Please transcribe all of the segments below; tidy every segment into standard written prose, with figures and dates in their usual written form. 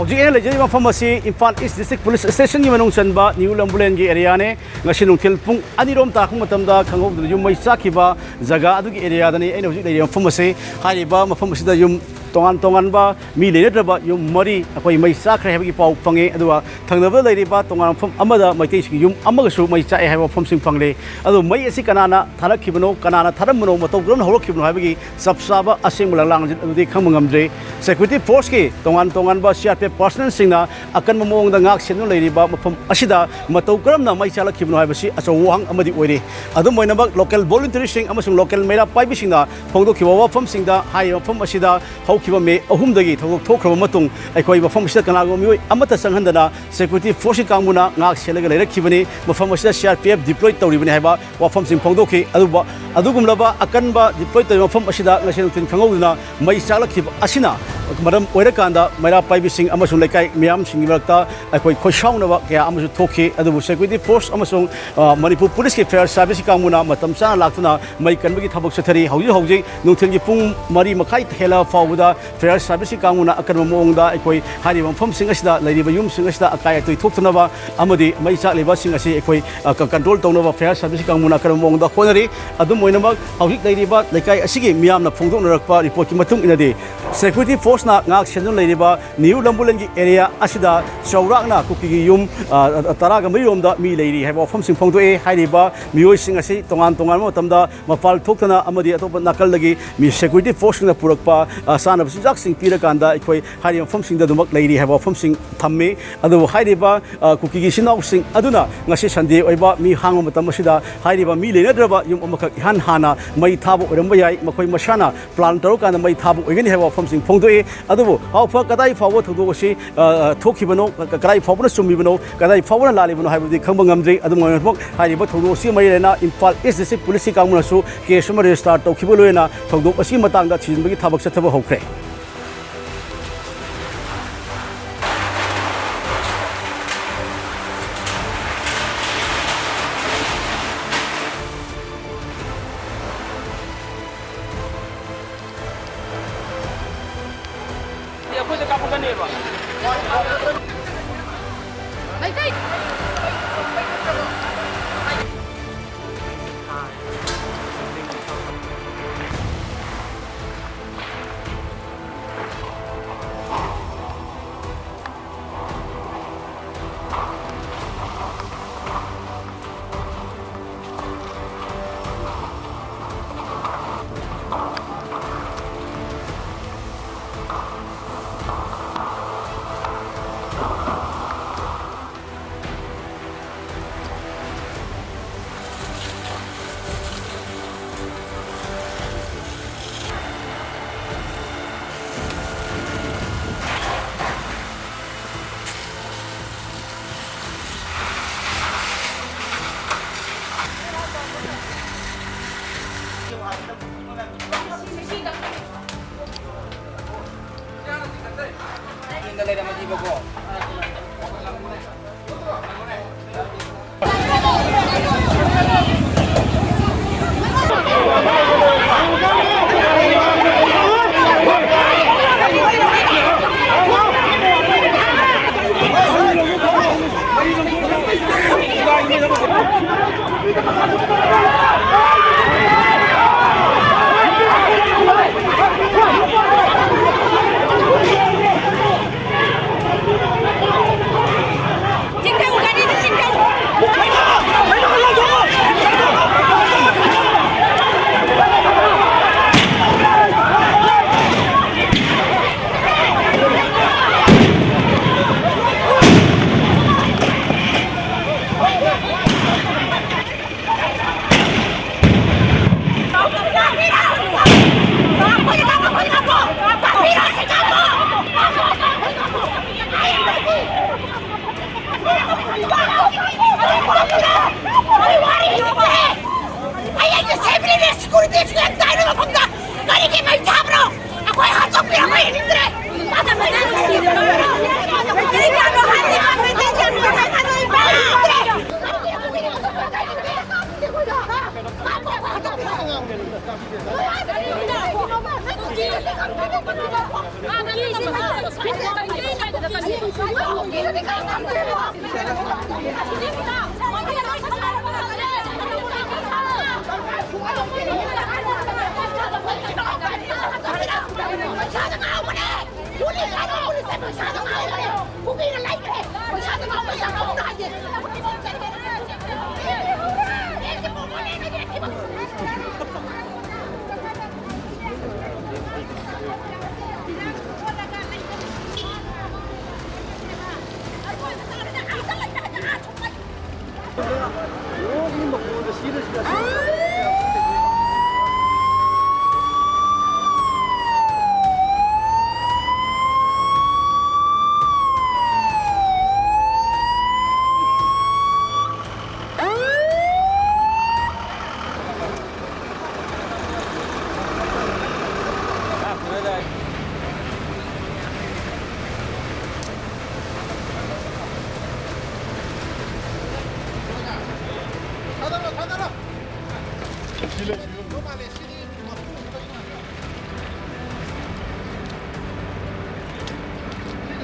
Howji ena lejani mafam asi Imphal East District Police Station gi manung chanba New Lambulenda gi area ne ngasi nungthil pung anirom ta khung matamda khangok du yum mai sakhiba jaga adu gi area dani ena howji lejani mafam asi hariba mafam asi da yum tongan ba mi lenedraba yum mari akoi mai Chakhre habagi pau pange aduwa thangnaba leiriba tongan mafam amada maitei gi yum amagasu mai chae haiba mafam sing pangle adu mai asi kanana tharakhibano kanana tharamno matau gron horokhibno habagi sabsaba aseng lang adi khangmngamdre security force ki tongan ba CRPF personnel singna akan mamong da ngak senu leiriba mafam asida matau gramna mai chalakibno habasi aso wang amadi oire adu moinabak local voluntary sing amasung local meira paibi singna phongdo khiwa mafam singda hai mafam asida kiba me ahum dagi thok thokhraba matung aikoi mafam asida kanago mioi amata sanghandana security force kangmuna ngak selaga leirakibani mafam asida CRPF deploy tawribani haiba wafam sing phongdoki adugumlaba akanba deploy tawi mafam asida ngasen tin khangowduna mai chalakhiba asina maram oirakanda maira paibi sing amasung laikai miyam sing girakta aikoi khoishaunaba kya amasu thokhi adubu security force amasung manipur police ki fair service kangmuna matam sana laktuna mai kanbagi thabak sathari hauji nungthil gi pung mari makai thela fawda fair service kanguna akan mamongda aikoi hari mafam sing asida leiriba yum sing asida akai atoi thoktunaba amadi mai chak leba sing asi aikoi control tawnaba fair service kanguna akan mamongda khonari adum moinamak hauji leiriba laikai asigi miyamna phongdoknarakpa report ki matung inadi security force na ngak senu leiriba New Lambulenda area asida chaurakna Kukigi yum taraga mairomda mi leiri haiba mafam sing phongdoe hariba mioi sing asi tongan matamda mafal thoktana amadi atopa nakal lagi mi security force na purakpa sana jak sing pirakanda aikoi hari mafam sing da dumak leiri haiba mafam sing thamme adu hariba Kukigi sinau sing aduna ngasi Sunday oiba mi hangom matam asida hariba mi lenadraba yum amakak hana mai thabo oramba yai makoi masana plan tarokana mai thabo oigani haiba mafam sing phongdoe adubu haufa kadai fawo thodosi thokhibano kadai fawona sumibano kadai fawona lalibano haibudi khangba ngamdri adumok hariba thodosi mai rena Imphal East District Police kangmunasu case ma register tawkhiboloena thodok asi matangda chinbagi thabak sathaba hokre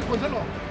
건설로